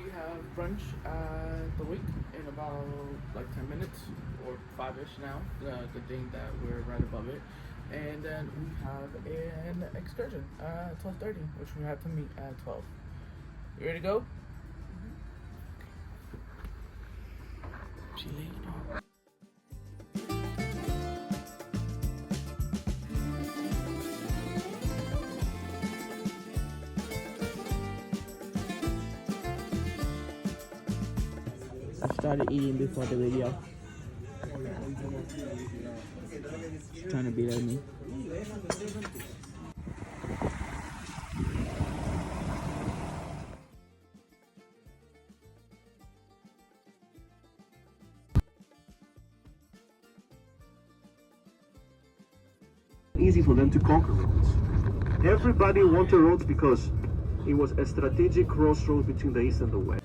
We have brunch at the wake in about like 10 minutes or 5-ish now, the thing that we're right above it. And then we have an excursion at 12:30, which we have to meet at 12. You ready to go? See you later. I started eating before the video. She's trying to beat at me. Easy for them to conquer Rhodes. Everybody wanted Rhodes because it was a strategic crossroads between the East and the West.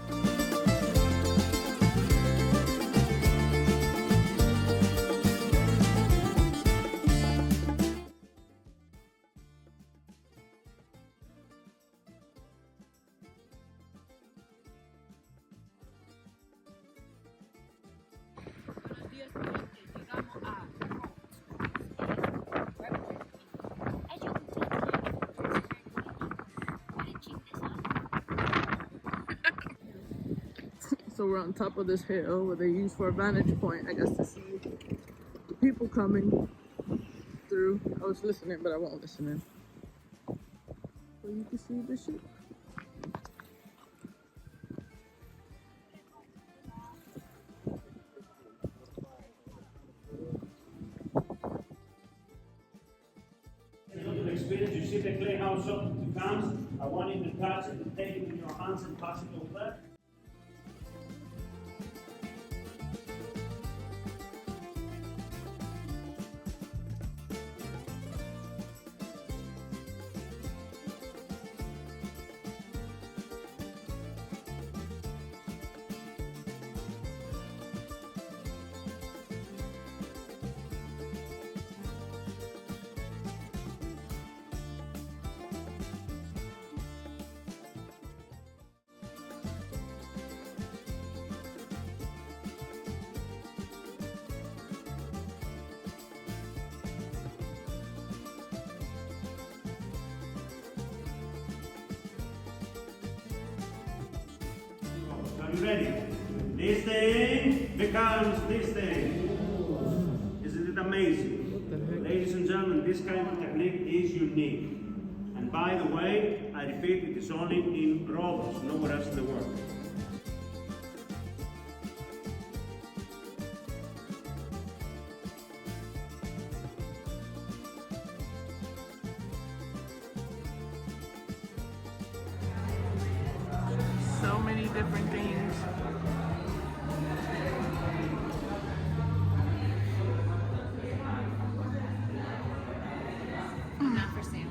So we're on top of this hill where they use for a vantage point, I guess, to see the people coming through. I was listening, but I won't listen in. So you can see the ship. Experience, you see the clay house up it comes. I want you to touch it and take it in your hands and pass it over. Are you ready? This thing becomes this thing. Isn't it amazing? Ladies and gentlemen, this kind of technique is unique. And by the way, I repeat, it is only in Rhodes, nowhere else in the world. So many different things. Not for sale.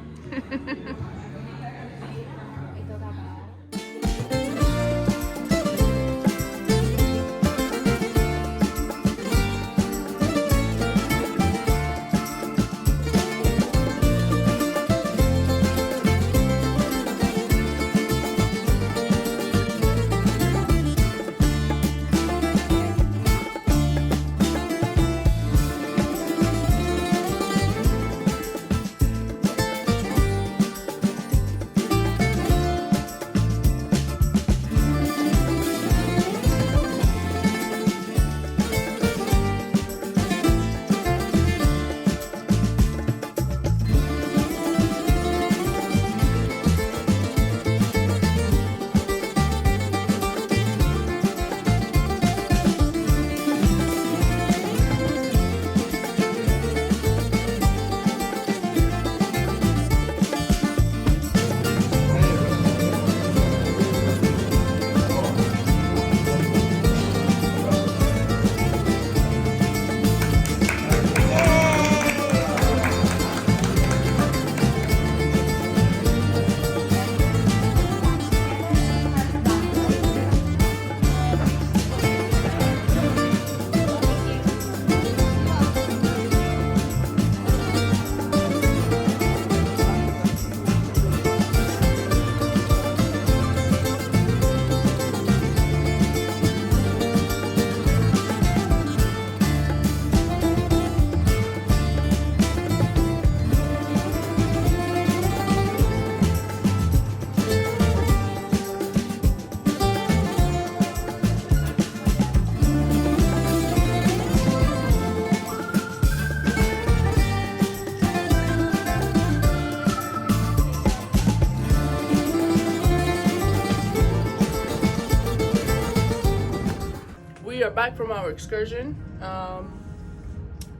back from our excursion.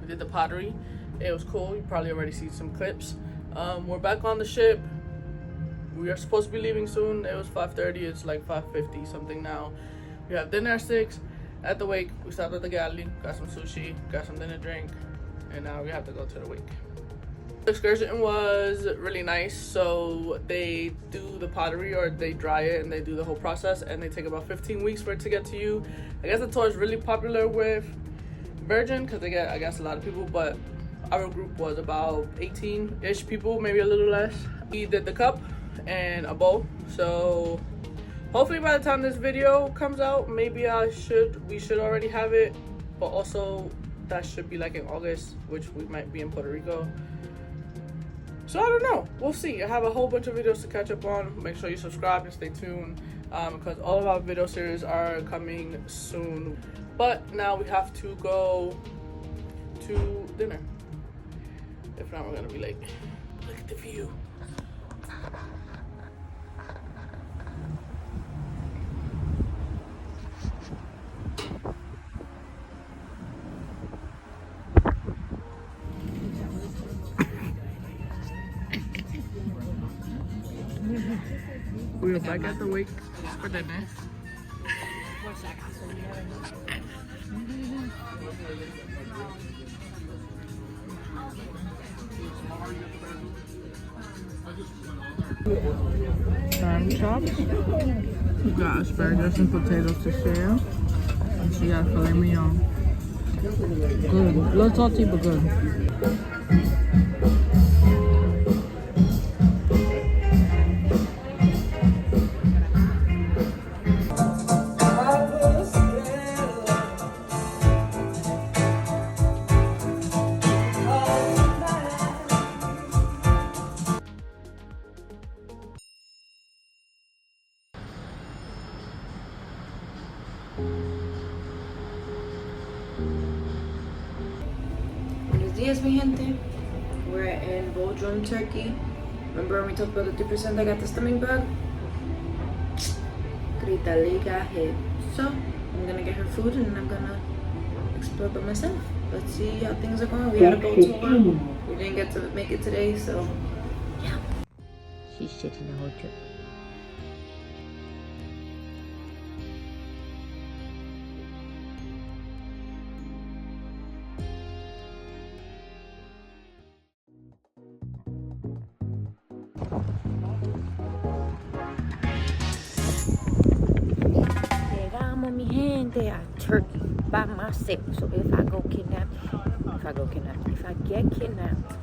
We did the pottery. It was cool. You probably already seen some clips. We're back on the ship. We are supposed to be leaving soon. It was 5:30. It's like 5:50 something now. We have dinner at 6. At the wake, we stopped at the galley, got some sushi, got something to drink, and now we have to go to the wake. The excursion was really nice. So they do the pottery, or they dry it and they do the whole process, and they take about 15 weeks for it to get to you. I guess the tour is really popular with Virgin because they get, I guess, a lot of people, but our group was about 18-ish people, maybe a little less. We did the cup and a bowl. So hopefully by the time this video comes out, maybe we should already have it, but also that should be like in August, which we might be in Puerto Rico. So I don't know, we'll see. I have a whole bunch of videos to catch up on. Make sure you subscribe and stay tuned, because all of our video series are coming soon. But now we have to go to dinner. If not, we're gonna be late. Look at the view. We are back at the wake for dinner. Lamb chops. We got asparagus and potatoes to share. And she got filet mignon. Good. A little salty, but good. Buenos días, mi gente. We're in Bodrum, Turkey. Remember when we talked about the 3% that got the stomach bug? Grita got hit. So, I'm gonna get her food and I'm gonna explore by myself. Let's see how things are going. We had a boat tour. We didn't get to make it today, so yeah. She's shitting the whole trip. Llegamos, mi gente, a Turkey by myself. So if I get kidnapped,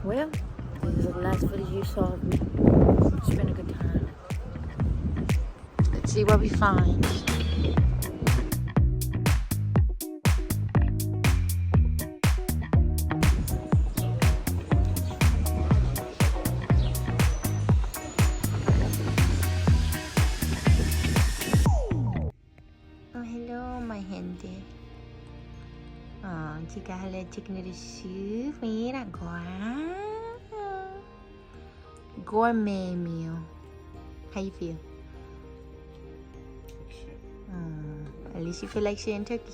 well, this is the last footage you saw of me. It's been a good time. Let's see what we find. Oh, hello, my gente. Oh, chicas, hello, chicken little soup. Mira, gourmet meal. How you feel? At least you feel like shit in Turkey.